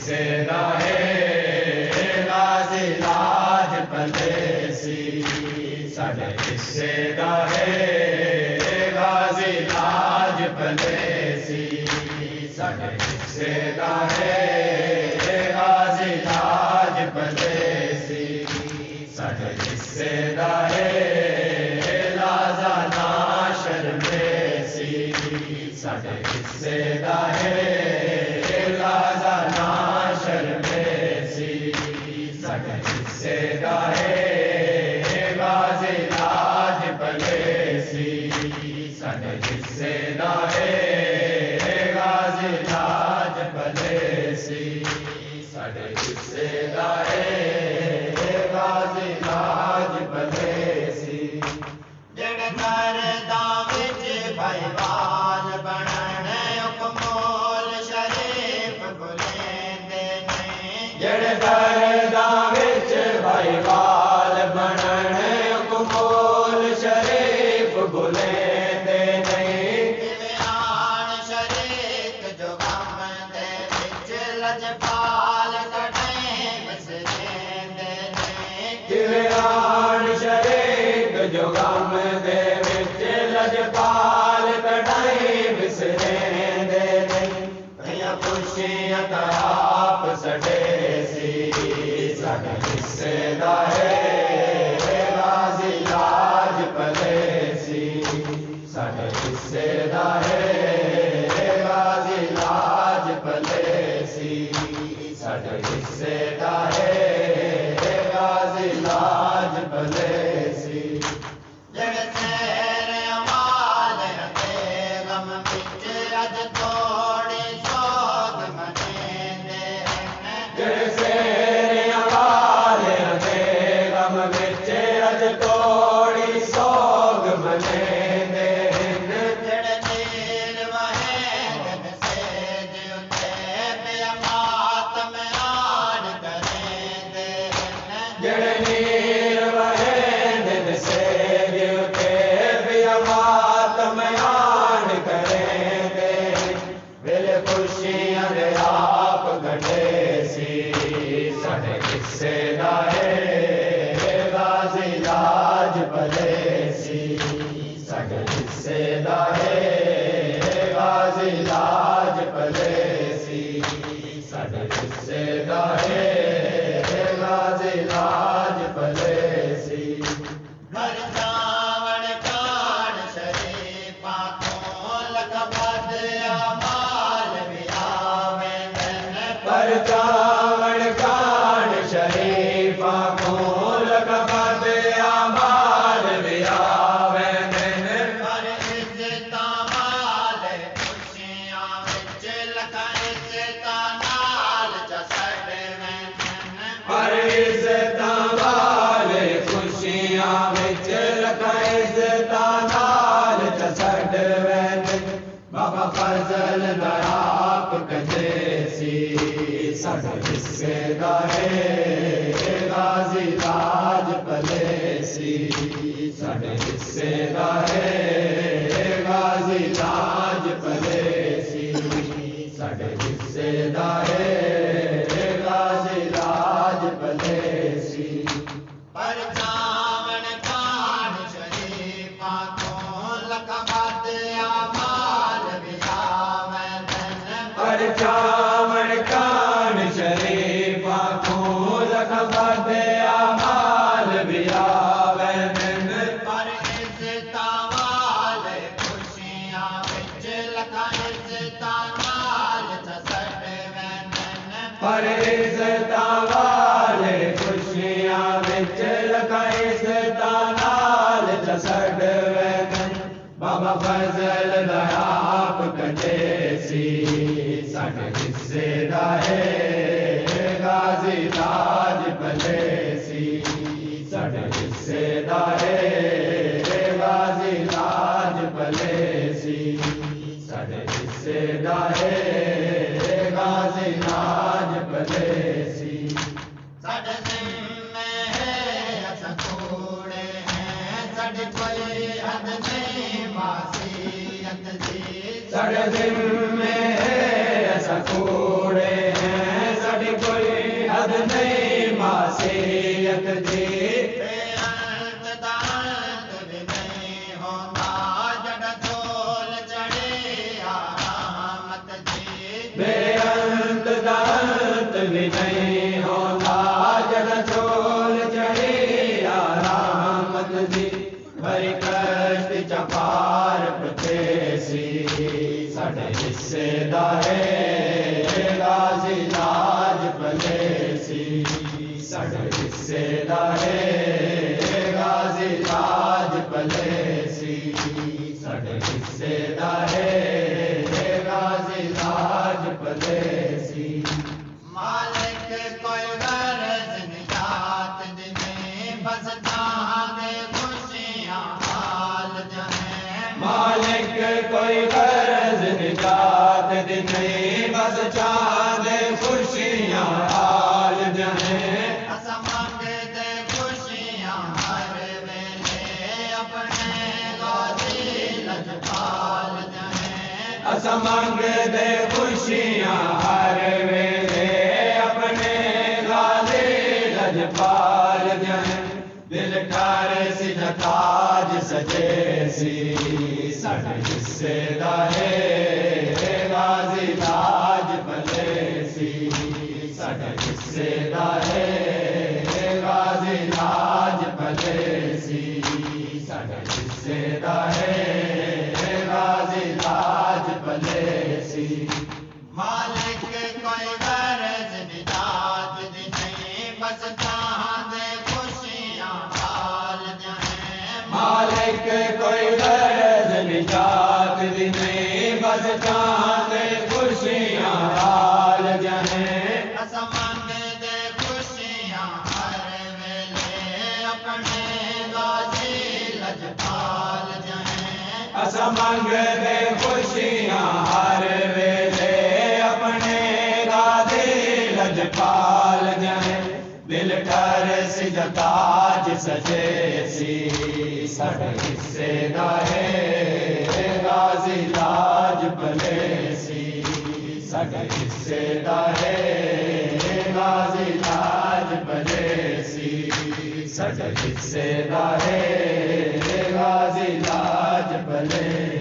हिस्सेदा है गाजी लाजपत सी साडे हिस्सेदा है गाजी लाजपत सी साडे हिस्सेदा है गाजी लाजपत सी साडे हिस्सेदा है लाजा ना शर्मे सी साडे हिस्सेदा है लाजा ना शर्मे सी साडे हिस्सेदा है गाजी लाजपत सी साडे हिस्सेदा है गाजी लाजपत सी साडे हिस्सेदा है गाजी लाजपत सी जड़ करदा विच भाईवाल बनण हुकमोल शरीफ बुलेंदे ने जड़ करदा विच भाईवाल बनण हुकमोल शरीफ बुलेंदे नहीं किवें आण शरीक जो गम दे विच लजपाल कढे विसरेंदे ने किवें आण शरीक जो गम दे विच लजपाल कढाई विसरेंदे नहीं कईयां खुशियां दा आप सडे सी साडे हिस्सेदा है गाजी लाजपत सी साडे हिस्सेदा है गाजी लाजपत सी साडे हिस्सेदा है गाजी लाजपत सी जड़ सैर अमाल ते गम विच अज थोड़ी सोग मनेंदे हैं जड़ सेरिया वालियां दे गम विच अज तोड़ी सोग मनेंदे हन जड़ नील वहेद सेज उते बेमातम आड़ करेंदे हैं जड़ नीर वहेंद से जुते बियमातम आन करेंदे विल खुशियां दे आप गढ़े सी साडे हिस्सेदा है गाजी लाजपत सी साडे हिस्सेदा है गाजी लाजपत सी साडे हिस्सेदा है गाजी लाजपत सी घर जावण कान शरीफा को लख बद अमाल भी आवेंदन पर चावण कान शरीफा को लकबद आमाल वियावेंदन पर इज्जतां वाले खुशियां विच लख इज्जतां नाल चसड़वेंदन पर इज्जतां वाले खुशियां विच लख इज्जतां नाल चसड़वेंदन बाबा फजल दा आप कजे सी साडे हिस्सेदा है गाजी लाजपत सी साडे हिस्सेदा है गाजी लाजपत सी साडे हिस्सेदा है गाजी लाजपत सी पर जावण कान शरीफा को लख बद अमाल भी आवेंदन पर चावण कान शरीफा को लकबद आमाल वियावेंदन पर इज्जतां वाले खुशियां विच लख इज्जतां नाल चसड़वेंदन पर इज्जतां वाले खुशियां विच लख इज्जतां नाल चसड़वेंदन बाबा फजल दा आप कजे सी साडे हिस्सेदा है गाजी लाजपत सी साडे हिस्सेदा है गाजी लाजपत सी साडे हिस्सेदा है गाजी लाजपत सी साडे जिम्मे है अस थोड़े हैं साडे कोई हद नहीं मासीयत दी साडे जिम्मे है अस थोड़े हैं भरी कश्ती च पार पतेसी साढ़े हिस्से दा है गाजी लाज पलेसी साढ़े हिस्से दा है गाजी लाज पलेसी साढ़े हिस्से दा है गाजी लाज पलेसी मालिक कोई गरज निजात दिने बस चाहते खुशियाँ हाल जाए मालिक कोई गरज निजात नहीं बस चांदे खुशियाँ हाल जाए असा मंगते खुशियाँ हर वेले अपने गाजी लजपाल जाए असा मंगते खुशियाँ हर वेले अपने गाजी लजपाल जाए दिल ठारे सी ताज सजे सी साढ़े हिस्से दा है गाजी लाज पलेसी साढ़े हिस्से दा है गाजी लाज पलेसी साढ़े हिस्से दा है गाजी लाज पलेसी मालिक कोई गरज निजात दी नहीं बस चाहते खुशियाँ हाल जाए मालिक कोई गरज निजात दी नहीं बस चांदे खुशियाँ हाल जाए असा मंगते खुशियाँ हर वेले अपने गाजी लजपाल जाए असा मंगते खुशियाँ हर वेले अपने गाजी लजपाल जाए दिल ठर सी ताज सजे सी साढ़े हिस्से दा है गाजी लाज पलेसी साढ़े हिस्से दा है गाजी लाज पलेसी साढ़े हिस्से दा है गाजी लाज पलेसी